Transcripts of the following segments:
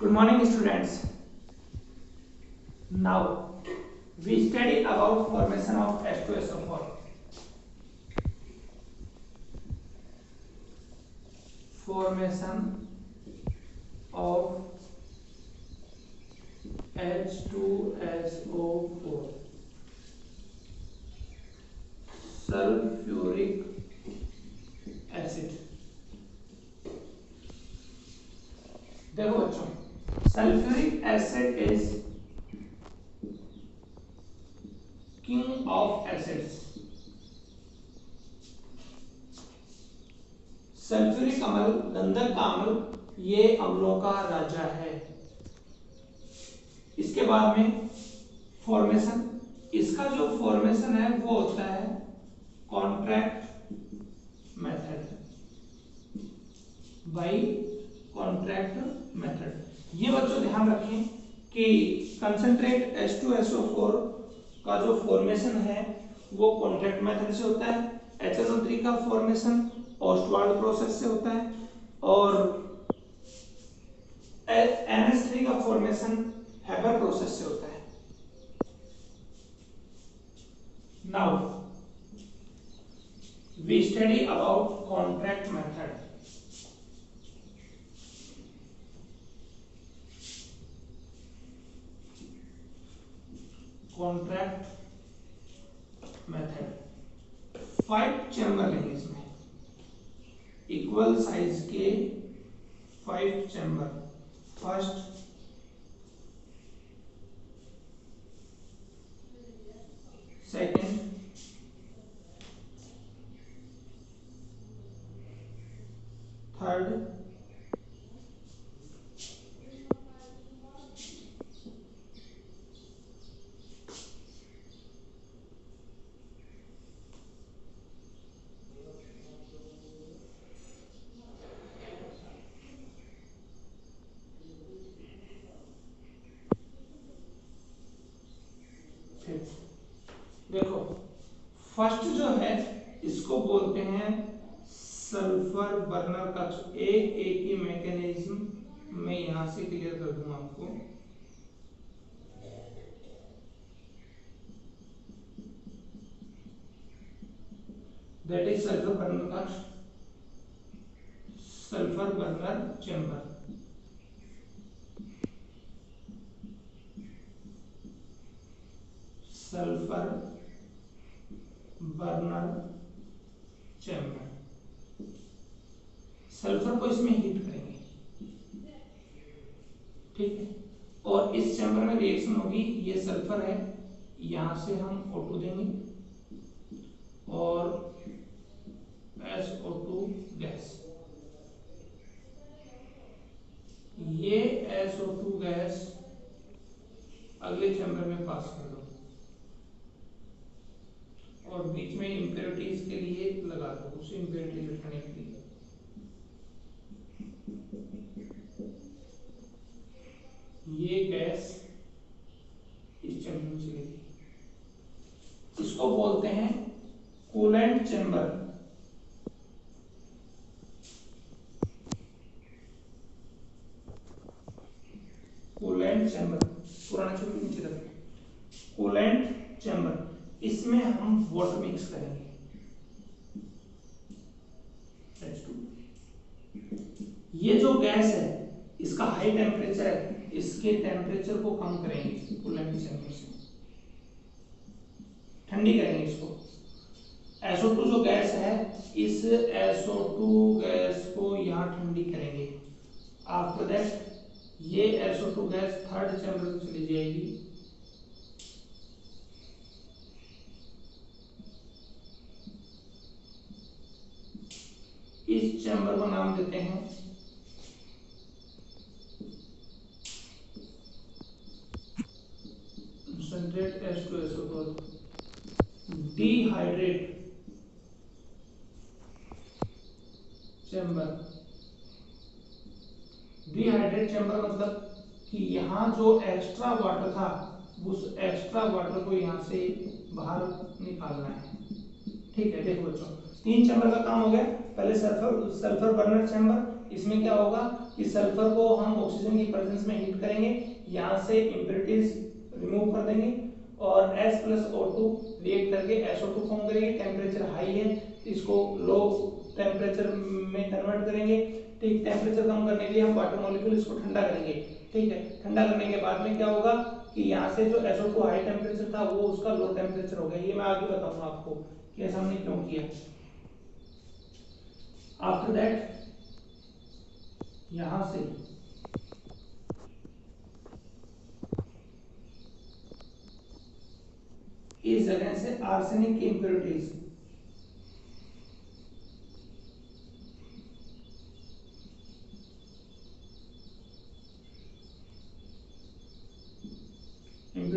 Good morning, students. Now we study about formation of H2SO4. Formation of H2SO4, sulfuric acid. देखो बच्चों, sulfuric acid is king of acids. Sulphuric अम्ल, गंधक का अम्ल, ये अम्लों का राजा है. इसके बाद में फॉर्मेशन, इसका जो फॉर्मेशन है वो होता है contract method, by contract method. ये बच्चों ध्यान रखें कि कंसंट्रेट H2SO4 का जो फॉर्मेशन है वो कॉन्ट्रैक्ट मेथड से होता है. HNO3 का फॉर्मेशन ऑस्टवाल्ड प्रोसेस से होता है और NH3 का फॉर्मेशन हेबर प्रोसेस से होता है. Now we study about contract method. Contract method 5 chamber लेंगे इसमें, इक्वल साइज के 5 चैम्बर. फर्स्ट, सेकेंड, थर्ड, देखो फर्स्ट जो है इसको बोलते हैं सल्फर बर्नर कक्ष. एक ही मैकेनिज्म मैं यहां से क्लियर कर दूंगा आपको. दैट इज सल्फर बर्नर कक्ष, sulphur burner chamber. Sulphur burner chamber. Sulphur को इसमें हीट करेंगे, ठीक है, और इस चैम्बर में रिएक्शन होगी. ये सल्फर है, यहां से हम O2 देंगे और SO2 गैस. ये SO2 गैस अगले चैम्बर में पास कर दो और बीच में इम्प्योरिटीज के लिए लगा दो, उसे इम्प्योरिटीज हटाने के लिए. ये गैस इस चैम्बर में चलेगी. इसको बोलते हैं कूलेंट चैम्बर. कूलेंट चैम्बर पुराना चैम्बर नीचे रखें. कूलेंट चैम्बर, इसमें हम वाटर मिक्स करेंगे. ये जो गैस है इसका हाई टेम्परेचर है, इसके टेम्परेचर को कम करेंगे कूलेंट चैम्बर से, ठंडी करेंगे इसको. SO2 जो गैस है, इस SO2 गैस को यहाँ ठंडी करेंगे. आफ्टर दैट ये SO2 गैस थर्ड चैम्बर में चली जाएगी. इस चैम्बर को नाम देते हैं concentrate H2SO4 dehydrate chamber. Dehydrate chamber मतलब कि यहाँ जो एक्स्ट्रा वाटर था उस एक्स्ट्रा वाटर को यहाँ से बाहर निकालना है. ठीक है, देखो बच्चों 3 चैम्बर का काम हो गया. पहले सल्फर बर्नर चैम्बर, इसमें क्या होगा कि सल्फर को हम ऑक्सीजन की प्रेजेंस में हीट करेंगे, यहाँ से इम्प्योरिटीज रिमूव कर देंगे और H प्लस O2 रिएक्ट करके SO2 फॉर्म करेंगे। टेम्परेचर हाई है, इसको लो टेम्परेचर में कन्वर्ट करेंगे। ठीक, टेम्परेचर कम करने के लिए हम वाटर मॉलिक्यूल इसको ठंडा करेंगे। ठीक है, ठंडा करने के बाद में क्या होगा कि यहाँ से जो SO2 हाई टेम्परेचर था वो उसका लो टेम्परेचर हो गया। ये मैं आगे बताऊंगा आपको कि ऐसा हमने क्यों किया। आफ्टर दैट यहां से इस जगह से आर्सेनिक की इंप्योरिटीज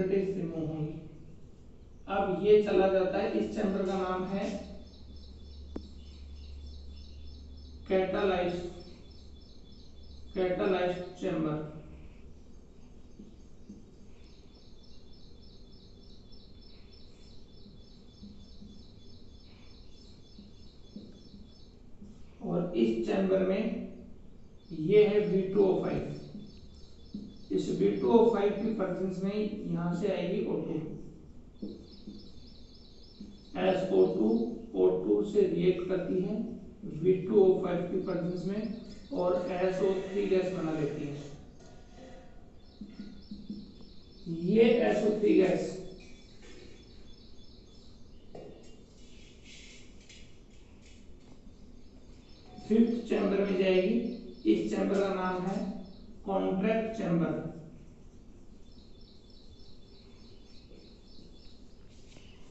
रिमूव होंगी। अब ये चला जाता है, इस चैम्बर का नाम है कैटालाइज्ड चैम्बर। और इस चैम्बर में ये है V2O5। इस V2O5 की प्रेजेंस में यहां से आएगी O2, SO2 O2 से रिएक्ट करती है V2O5 की प्रेजेंस में और SO3 गैस बना लेती है। ये SO3 गैस फिफ्थ चैम्बर में जाएगी। इस चैम्बर का नाम है कॉन्ट्रैक्ट चैम्बर।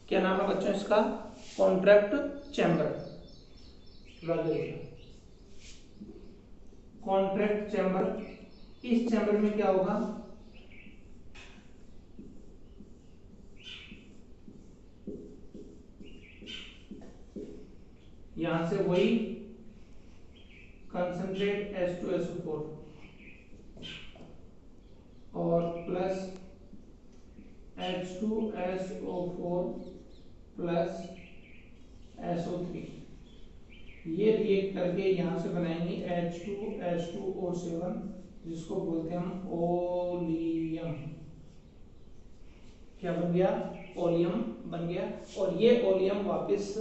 क्या नाम है बच्चों इसका? Contract chamber. Contract chamber. इस चैम्बर में क्या होगा, यहां से वही कंसंट्रेट H2SO4 और प्लस H2SO4 प्लस SO3 ये रिएक्ट करके यहां से बनाएंगे H2H2O7 जिसको बोलते हैं हम ओलियम। क्या बन गया? ओलियम बन गया। और ये ओलियम वापस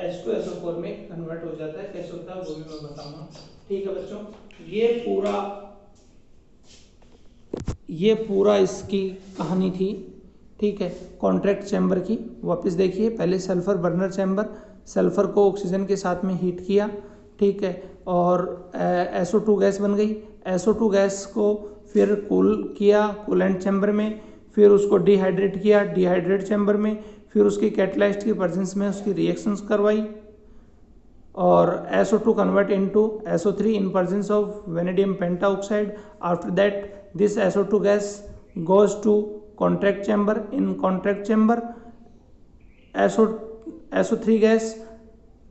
H2SO4 में कन्वर्ट हो जाता है। कैसे होता है वो भी मैं बताऊंगा। ठीक है बच्चों, ये पूरा इसकी कहानी थी। ठीक है, कॉन्ट्रैक्ट चैम्बर की। वापस देखिए, पहले सल्फर बर्नर चैम्बर, सल्फर को ऑक्सीजन के साथ में हीट किया। ठीक है, और SO2 गैस बन गई। SO2 गैस को फिर कूल किया कूलेंट चैम्बर में, फिर उसको डिहाइड्रेट किया डिहाइड्रेट चैम्बर में, फिर उसकी कैटलाइस्ट की प्रेजेंस में उसकी रिएक्शंस करवाई और SO2 convert into SO3 in presence of vanadium pentaoxide. After that, this SO2 gas goes to contract chamber. In contract chamber, SO3 gas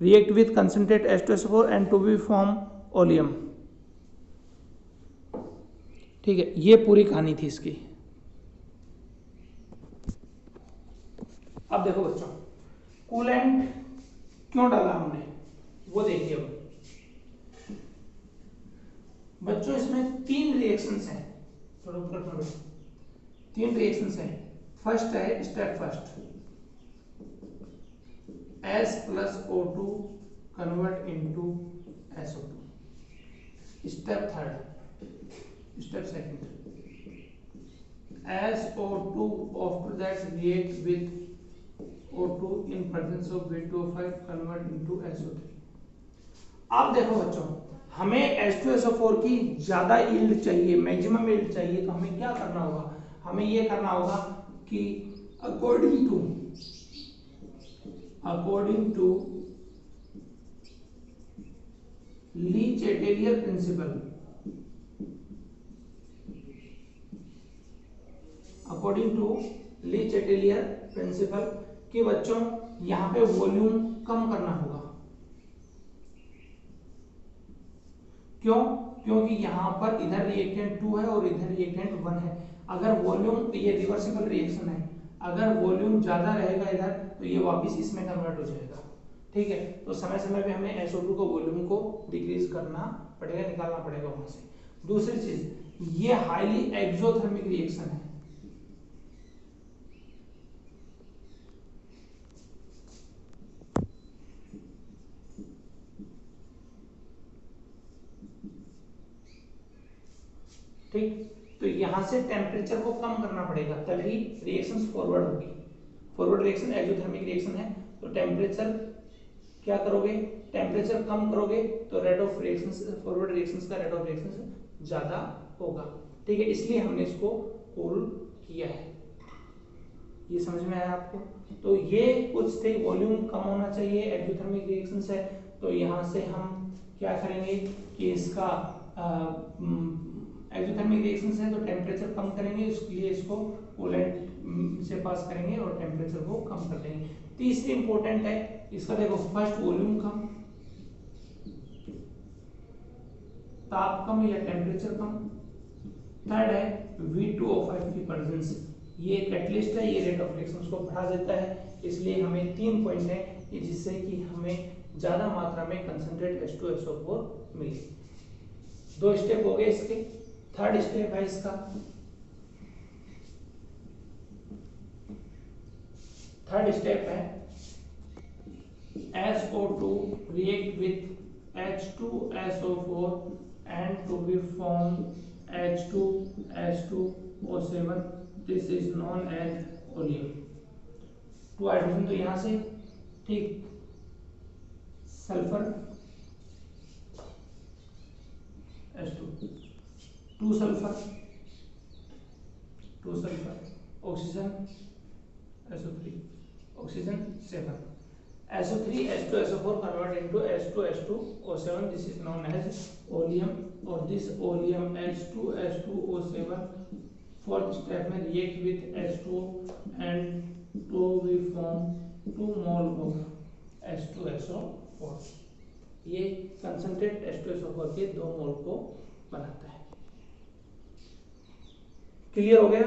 react with concentrate H2SO4 and to be form oleum. ठीक है, ये पूरी कहानी थी इसकी। अब देखो बच्चों, कूलेंट क्यों डाला हमने वो देखिए। अब बच्चों इसमें तीन रिएक्शंस हैं, थोड़ा ऊपर पढ़ो। तीन रिएक्शंस हैं। फर्स्ट है step first, S plus O2 convert into SO2। Step third, step second, SO2 after that react with O2 in presence of V2O5 convert into SO3। आप देखो बच्चों, हमें H2SO4 की ज्यादा यील्ड चाहिए, मैक्सिमम यील्ड चाहिए, तो हमें क्या करना होगा? हमें ये करना होगा कि according to Le Chatelier principle, according to Le Chatelier principle कि बच्चों यहां पे वॉल्यूम कम करना होगा। क्यों? क्योंकि यहां पर इधर रिएक्टेंट 2 है और इधर रिएक्टेंट 1 है। अगर वॉल्यूम, ये रिवर्सिबल रिएक्शन है, अगर वॉल्यूम ज्यादा रहेगा इधर तो ये वापस इसमें कन्वर्ट हो जाएगा। ठीक है, तो समय समय पे हमें SO2 को वॉल्यूम को डिक्रीज करना पड़ेगा, निकालना पड़ेगा वहां से। दूसरी चीज, ये हाईली एक्सोथर्मिक रिएक्शन है। ठीक, तो यहां से टेम्परेचर को कम करना पड़ेगा, तभी रिएक्शन फॉरवर्ड होगी। फॉरवर्ड रिएक्शन एक्सोथर्मिक रिएक्शन है, तो टेम्परेचर क्या करोगे, टेम्परेचर कम करोगे तो rate of reaction, forward reactions का रेट ऑफ रिएक्शन ज्यादा होगा। ठीक है, इसलिए हमने इसको कूल किया है। ये समझ में आया आपको? तो ये कुछ थे, वॉल्यूम कम होना चाहिए, एक्सोथर्मिक रिएक्शंस है, तो यहाँ से हम क्या करेंगे कि इसका एक्सोथर्मिक रिएक्शंस है तो टेम्परेचर कम करेंगे, इसलिए इसको कूलेंट से पास करेंगे और टेम्परेचर को कम कर देंगे। तीसरी इंपॉर्टेंट है इसका, देखो, फर्स्ट वॉल्यूम कम, ताप कम या टेम्परेचर कम। थर्ड है V2O5 की प्रेजेंस, ये कैटलिस्ट है, ये रेट ऑफ रिएक्शंस को बढ़ा देता है। इसलिए हमें 3 पॉइंट है जिससे कि हमें ज्यादा मात्रा में कंसंट्रेट H2SO4 मिले। 2 स्टेप हो गए इसके। थर्ड स्टेप है इसका, थर्ड स्टेप है SO2 react with H2SO4 and to be formed H2S2O7, this is known as oleum। 2 hydrogen तो यहां से, ठीक, sulphur H2, 2 sulphur, 2 sulphur, oxygen SO3, oxygen 7, SO3 H2SO4 convert into H2S2O7, this is known as oleum, और this oleum H2S2O7 fourth step में react with H2O and to be form 2 mole of H2SO4। ये concentrate H2SO4 के 2 मोल को बनाता है। Clear हो गया?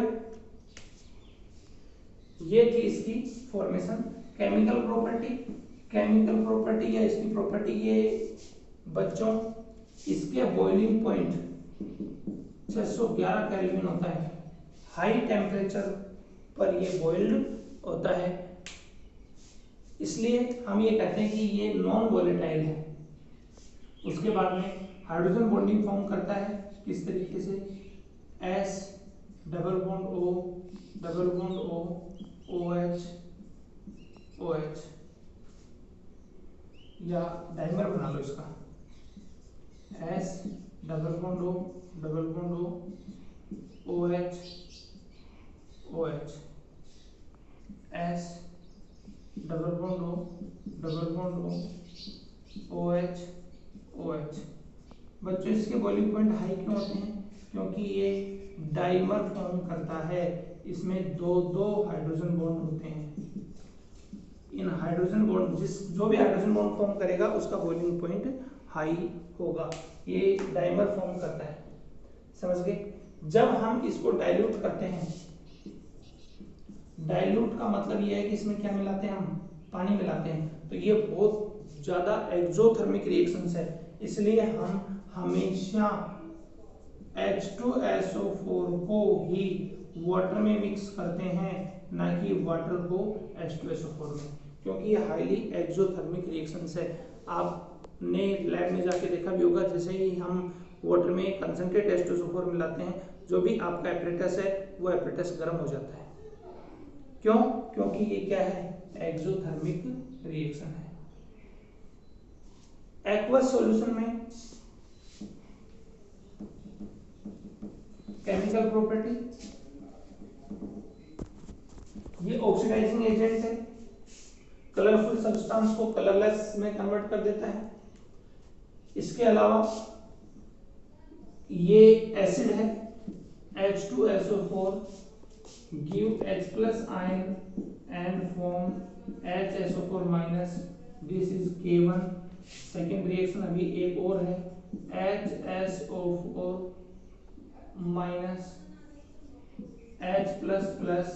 ये थी इसकी formation. Chemical property, chemical property या इसकी प्रॉपर्टी, ये बच्चों इसके बॉइलिंग पॉइंट 611 केल्विन होता है, हाई टेम्परेचर पर ये बॉइल्ड होता है, इसलिए हम ये कहते हैं कि ये नॉन वोलेटाइल है। उसके बाद में हाइड्रोजन बॉन्डिंग फॉर्म करता है, किस तरीके से, S double bond O double bond O OH OH, या डाइमर बना लो इसका, S double bond O double bond O OH OH, S double bond O double bond O OH OH। बच्चों इसके बॉइलिंग पॉइंट हाई क्यों होते हैं? क्योंकि ये डाइमर फॉर्म करता है, इसमें 2 हाइड्रोजन बॉन्ड होते हैं। इन हाइड्रोजन बॉन्ड, जो भी हाइड्रोजन बॉन्ड फॉर्म करेगा उसका बॉइलिंग पॉइंट हाई होगा। ये डाइमर फॉर्म करता है, समझ गए? जब हम इसको डाइल्यूट करते हैं, डाइल्यूट का मतलब ये है कि इसमें क्या मिलाते हैं, हम पानी मिलाते हैं, तो ये बहुत ज्यादा एक्सोथर्मिक रिएक्शंस है, इसलिए हम हमेशा H2SO4 को ही वाटर में मिक्स करते हैं, ना कि वाटर को H2SO4 में, क्योंकि ये हाईली एक्सोथर्मिक रिएक्शंस है। आपने लैब में जाके देखा भी होगा, जैसे ही हम वाटर में कंसंट्रेट H2SO4 मिलाते हैं, जो भी आपका एपरेटस है वो एपरेटस गर्म हो जाता है। क्यों? क्योंकि ये क्या है, एक्सोथर्मिक रिएक्शन है। एक्वस सॉल्यूशन में केमिकल प्रॉपर्टी, ये ऑक्सीडाइजिंग एजेंट है, कलरफुल सब्सटेंस को कलरलेस में कन्वर्ट कर देता है। इसके अलावा ये एसिड है, H2SO4 give H plus ion and form HSO4 minus, this is K1। Second reaction अभी एक और है, HSO4 minus H plus plus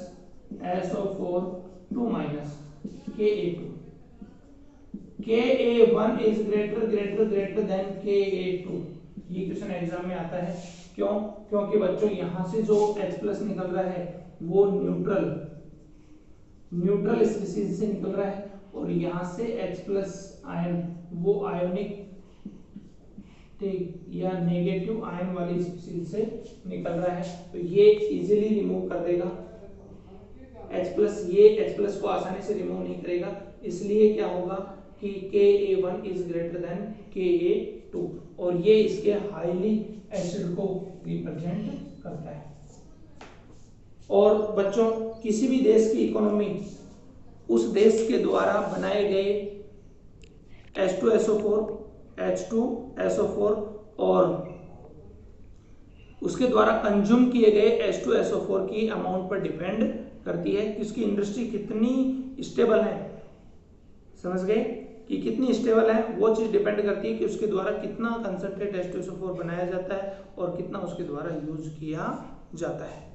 SO4 2 minus Ka2। Ka1 is greater than Ka2, ये क्वेश्चन एग्जाम में आता है। क्यों? क्योंकि बच्चों यहाँ से जो H+ निकल रहा है वो न्यूट्रल स्पीशीज से निकल रहा है, और यहाँ से H+ आयन वो आयोनिक ठीक या नेगेटिव आयन वाली स्पीशीज से निकल रहा है, तो ये इजीली रिमूव कर देगा H+। ये H+ को आसानी से रिमूव नहीं करेगा, इसलिए क्या होगा कि Ka1 is greater than Ka2, और ये इसके हाईली एसिड को रिप्रेजेंट करता है। और बच्चों किसी भी देश की इकोनॉमी उस देश के द्वारा बनाए गए H2SO4, H2SO4 और उसके द्वारा कंज्यूम किए गए H2SO4 की अमाउंट पर डिपेंड करती है कि उसकी इंडस्ट्री कितनी स्टेबल है। समझ गए कि कितनी स्टेबल है, वो चीज डिपेंड करती है कि उसके द्वारा कितना कंसंट्रेट H2SO4 बनाया जाता है और कितना उसके द्वारा यूज किया जाता है।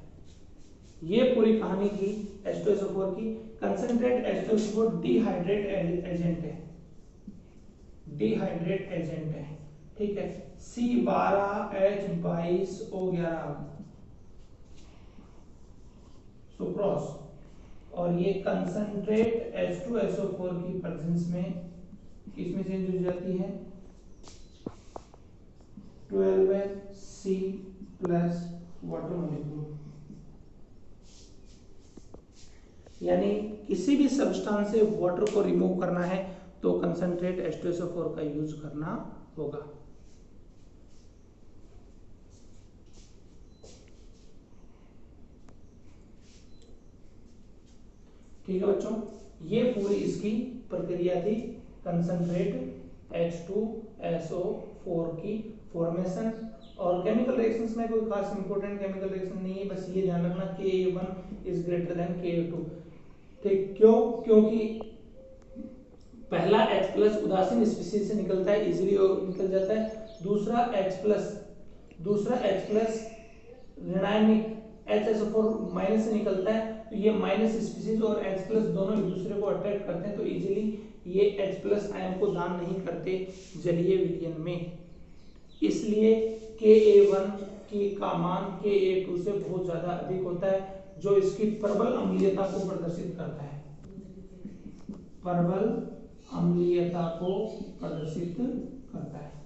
ये पूरी कहानी थी H2SO4 की। कंसंट्रेट H2SO4 डिहाइड्रेट एजेंट है, डिहाइड्रेट एजेंट है, ठीक है। C12H22O11 सुक्रोज, और ये कंसंट्रेट H2SO4 की प्रेजेंस में किसमें चेंज हो जाती है, 12C प्लस वाटर मॉलिक्यूल। यानी किसी भी सब्सटेंस से वाटर को रिमूव करना है तो कंसंट्रेट H2SO4 का यूज करना होगा। ठीक है बच्चों, ये पूरी इसकी प्रक्रिया थी कंसंट्रेट H2SO4 की फॉर्मेशन। और केमिकल रिएक्शंस में कोई खास इंपॉर्टेंट केमिकल रिएक्शन नहीं है, बस ये ध्यान रखना Ka1 is greater than Ka2। ठीक, क्यों? क्योंकि पहला H+ उदासीन स्पीशीज से निकलता है, इजीली निकल जाता है। दूसरा H+ ऋणायनिक HSO4- से निकलता है, तो ये माइनस स्पीशीज और H+ दोनों एक दूसरे को अट्रैक्ट करते हैं, तो इजीली ये H+ आयन को दान नहीं करते जलीय विलयन में। इसलिए Ka1 का मान Ka2 से बहुत ज्यादा अधिक होता है, जो इसकी प्रबल अम्लीयता को प्रदर्शित करता है, प्रबल अम्लीयता को प्रदर्शित करता है।